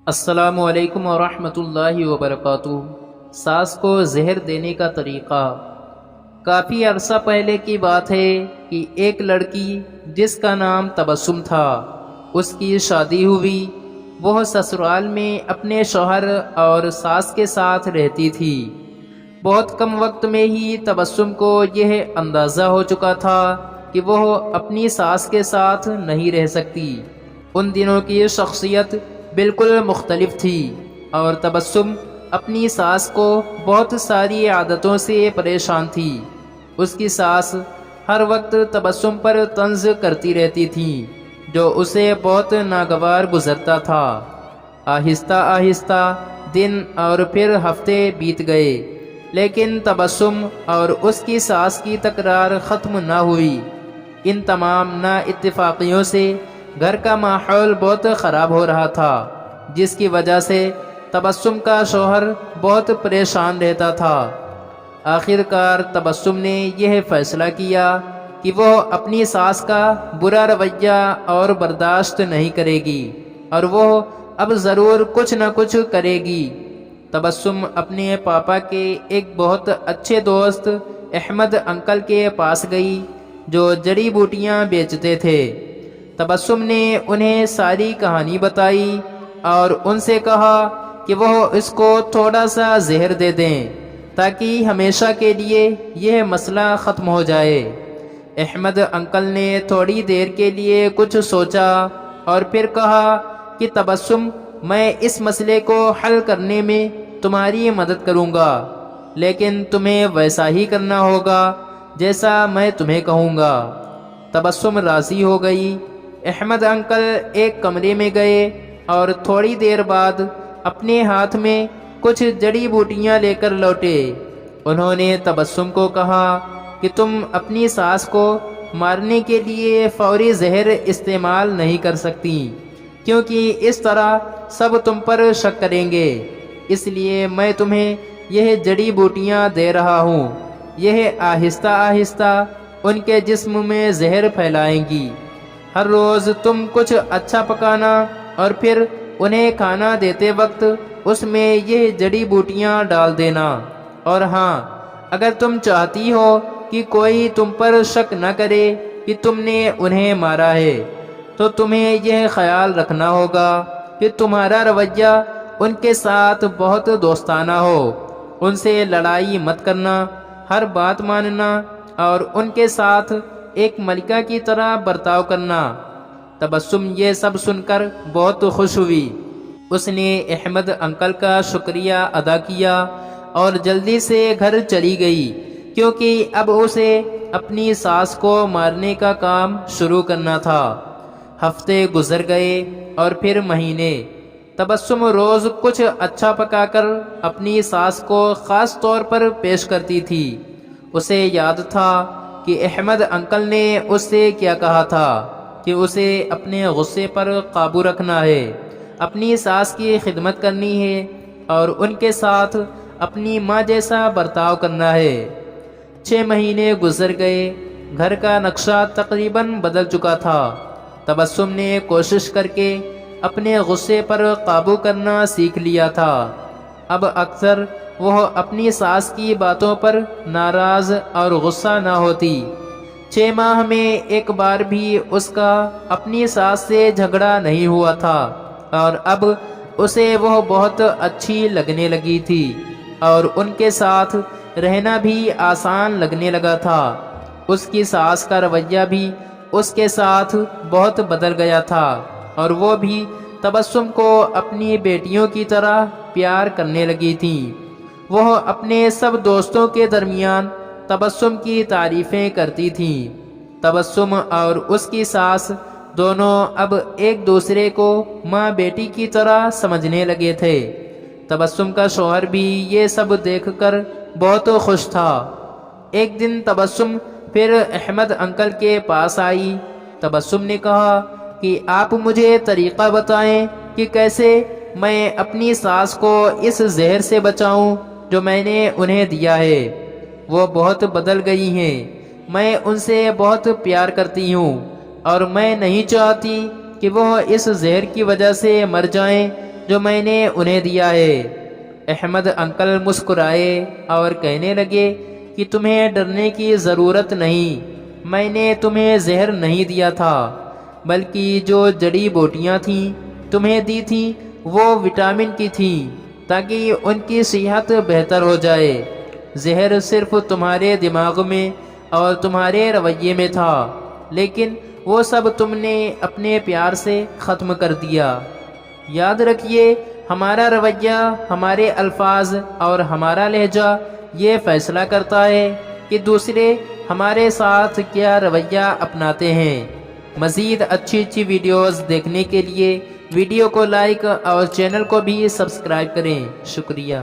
السلام علیکم ورحمۃ اللہ وبرکاتہ۔ ساس کو زہر دینے کا طریقہ۔ کافی عرصہ پہلے کی بات ہے کہ ایک لڑکی جس کا نام تبسم تھا، اس کی شادی ہوئی۔ وہ سسرال میں اپنے شوہر اور ساس کے ساتھ رہتی تھی۔ بہت کم وقت میں ہی تبسم کو یہ اندازہ ہو چکا تھا کہ وہ اپنی ساس کے ساتھ نہیں رہ سکتی۔ ان دنوں کی شخصیت بالکل مختلف تھی اور تبسم اپنی ساس کو بہت ساری عادتوں سے پریشان تھی۔ اس کی ساس ہر وقت تبسم پر طنز کرتی رہتی تھی، جو اسے بہت ناگوار گزرتا تھا۔ آہستہ آہستہ دن اور پھر ہفتے بیت گئے، لیکن تبسم اور اس کی ساس کی تکرار ختم نہ ہوئی۔ ان تمام نا اتفاقیوں سے گھر کا ماحول بہت خراب ہو رہا تھا، جس کی وجہ سے تبسم کا شوہر بہت پریشان رہتا تھا۔ آخر کار تبسم نے یہ فیصلہ کیا کہ وہ اپنی ساس کا برا رویہ اور برداشت نہیں کرے گی، اور وہ اب ضرور کچھ نہ کچھ کرے گی۔ تبسم اپنے پاپا کے ایک بہت اچھے دوست احمد انکل کے پاس گئی، جو جڑی بوٹیاں بیچتے تھے۔ تبسم نے انہیں ساری کہانی بتائی اور ان سے کہا کہ وہ اس کو تھوڑا سا زہر دے دیں تاکہ ہمیشہ کے لیے یہ مسئلہ ختم ہو جائے۔ احمد انکل نے تھوڑی دیر کے لیے کچھ سوچا اور پھر کہا کہ تبسم، میں اس مسئلے کو حل کرنے میں تمہاری مدد کروں گا، لیکن تمہیں ویسا ہی کرنا ہوگا جیسا میں تمہیں کہوں گا۔ تبسم راضی ہو گئی۔ احمد انکل ایک کمرے میں گئے اور تھوڑی دیر بعد اپنے ہاتھ میں کچھ جڑی بوٹیاں لے کر لوٹے۔ انہوں نے تبسم کو کہا کہ تم اپنی ساس کو مارنے کے لیے فوری زہر استعمال نہیں کر سکتی، کیونکہ اس طرح سب تم پر شک کریں گے۔ اس لیے میں تمہیں یہ جڑی بوٹیاں دے رہا ہوں۔ یہ آہستہ آہستہ ان کے جسم میں زہر پھیلائیں گی۔ ہر روز تم کچھ اچھا پکانا اور پھر انہیں کھانا دیتے وقت اس میں یہ جڑی بوٹیاں ڈال دینا۔ اور ہاں، اگر تم چاہتی ہو کہ کوئی تم پر شک نہ کرے کہ تم نے انہیں مارا ہے، تو تمہیں یہ خیال رکھنا ہوگا کہ تمہارا رویہ ان کے ساتھ بہت دوستانہ ہو۔ ان سے لڑائی مت کرنا، ہر بات ماننا اور ان کے ساتھ ایک ملکہ کی طرح برتاؤ کرنا۔ تبسم یہ سب سن کر بہت خوش ہوئی۔ اس نے احمد انکل کا شکریہ ادا کیا اور جلدی سے گھر چلی گئی، کیونکہ اب اسے اپنی ساس کو مارنے کا کام شروع کرنا تھا۔ ہفتے گزر گئے اور پھر مہینے۔ تبسم روز کچھ اچھا پکا کر اپنی ساس کو خاص طور پر پیش کرتی تھی۔ اسے یاد تھا کہ احمد انکل نے اس سے کیا کہا تھا کہ اسے اپنے غصے پر قابو رکھنا ہے، اپنی ساس کی خدمت کرنی ہے اور ان کے ساتھ اپنی ماں جیسا برتاؤ کرنا ہے۔ 6 مہینے گزر گئے۔ گھر کا نقشہ تقریباً بدل چکا تھا۔ تبسم نے کوشش کر کے اپنے غصے پر قابو کرنا سیکھ لیا تھا۔ اب اکثر وہ اپنی ساس کی باتوں پر ناراض اور غصہ نہ ہوتی۔ 6 ماہ میں ایک بار بھی اس کا اپنی ساس سے جھگڑا نہیں ہوا تھا، اور اب اسے وہ بہت اچھی لگنے لگی تھی اور ان کے ساتھ رہنا بھی آسان لگنے لگا تھا۔ اس کی ساس کا رویہ بھی اس کے ساتھ بہت بدل گیا تھا، اور وہ بھی تبسم کو اپنی بیٹیوں کی طرح پیار کرنے لگی تھی۔ وہ اپنے سب دوستوں کے درمیان تبسم کی تعریفیں کرتی تھیں۔ تبسم اور اس کی ساس دونوں اب ایک دوسرے کو ماں بیٹی کی طرح سمجھنے لگے تھے۔ تبسم کا شوہر بھی یہ سب دیکھ کر بہت خوش تھا۔ ایک دن تبسم پھر احمد انکل کے پاس آئی۔ تبسم نے کہا کہ آپ مجھے طریقہ بتائیں کہ کیسے میں اپنی ساس کو اس زہر سے بچاؤں جو میں نے انہیں دیا ہے۔ وہ بہت بدل گئی ہیں۔ میں ان سے بہت پیار کرتی ہوں اور میں نہیں چاہتی کہ وہ اس زہر کی وجہ سے مر جائیں جو میں نے انہیں دیا ہے۔ احمد انکل مسکرائے اور کہنے لگے کہ تمہیں ڈرنے کی ضرورت نہیں، میں نے تمہیں زہر نہیں دیا تھا، بلکہ جو جڑی بوٹیاں تھیں تمہیں دی تھیں وہ وٹامن کی تھیں تاکہ ان کی صحت بہتر ہو جائے۔ زہر صرف تمہارے دماغ میں اور تمہارے رویے میں تھا، لیکن وہ سب تم نے اپنے پیار سے ختم کر دیا۔ یاد رکھیے، ہمارا رویہ، ہمارے الفاظ اور ہمارا لہجہ یہ فیصلہ کرتا ہے کہ دوسرے ہمارے ساتھ کیا رویہ اپناتے ہیں۔ مزید اچھی ویڈیوز دیکھنے کے لیے ویڈیو کو لائک اور چینل کو بھی سبسکرائب کریں۔ شکریہ۔